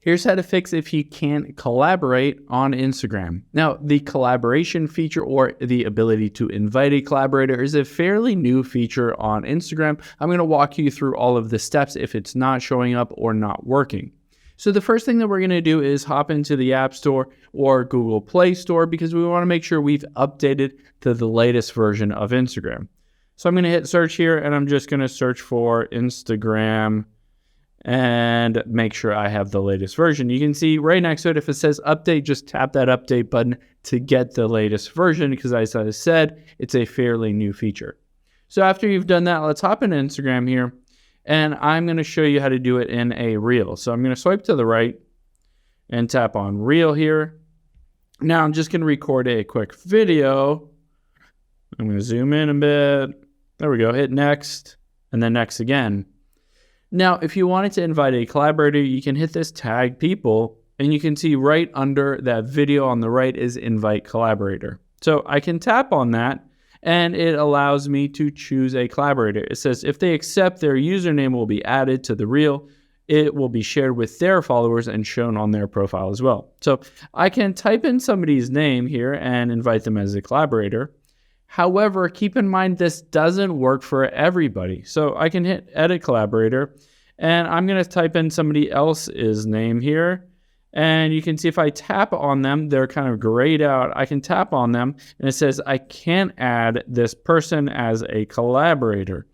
Here's how to fix if you can't collaborate on Instagram. Now, the collaboration feature or the ability to invite a collaborator is a fairly new feature on Instagram. I'm going to walk you through all of the steps if it's not showing up or not working. So the first thing that we're going to do is hop into the App Store or Google Play Store because we want to make sure we've updated to the latest version of Instagram. So I'm going to hit search here and I'm just going to search for Instagram and make sure I have the latest version. You can see right next to it, if it says update, just tap that update button to get the latest version because as I said, it's a fairly new feature. So after you've done that, let's hop into Instagram here and I'm going to show you how to do it in a reel. So I'm going to swipe to the right and tap on reel here. Now I'm just going to record a quick video. I'm going to zoom in a bit. There we go. Hit next and then next again. Now, if you wanted to invite a collaborator, you can hit this tag people and you can see right under that video on the right is invite collaborator. So I can tap on that and it allows me to choose a collaborator. It says if they accept, their username will be added to the reel. It will be shared with their followers and shown on their profile as well. So I can type in somebody's name here and invite them as a collaborator. However, keep in mind this doesn't work for everybody. So I can hit edit collaborator and I'm going to type in somebody else's name here. And you can see if I tap on them, they're kind of grayed out. I can tap on them and it says I can't add this person as a collaborator.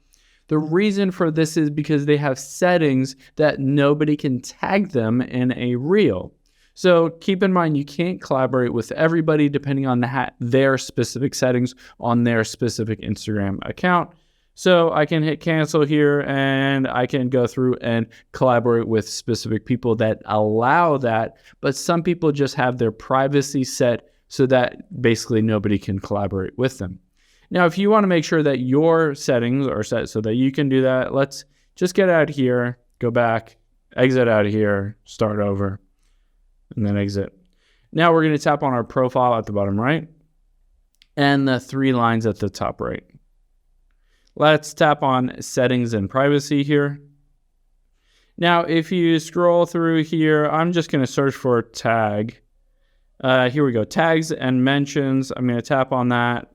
The reason for this is because they have settings that nobody can tag them in a reel. So keep in mind, you can't collaborate with everybody depending on their specific settings on their specific Instagram account. So I can hit cancel here and I can go through and collaborate with specific people that allow that. But some people just have their privacy set so that basically nobody can collaborate with them. Now, if you want to make sure that your settings are set so that you can do that, let's just get out here, go back, exit out of here, start over. And then exit. Now we're going to tap on our profile at the bottom right and the 3 lines at the top right. Let's tap on settings and privacy here. Now, if you scroll through here, I'm just going to search for tag. Here we go, tags and mentions. I'm going to tap on that.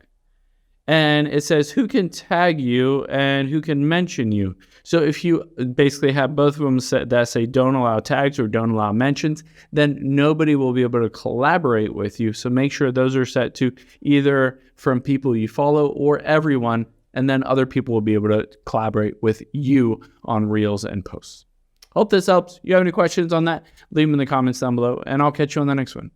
And it says who can tag you and who can mention you. So if you basically have both of them set that say don't allow tags or don't allow mentions, then nobody will be able to collaborate with you. So make sure those are set to either from people you follow or everyone, and then other people will be able to collaborate with you on reels and posts. Hope this helps. You have any questions on that? Leave them in the comments down below, and I'll catch you on the next one.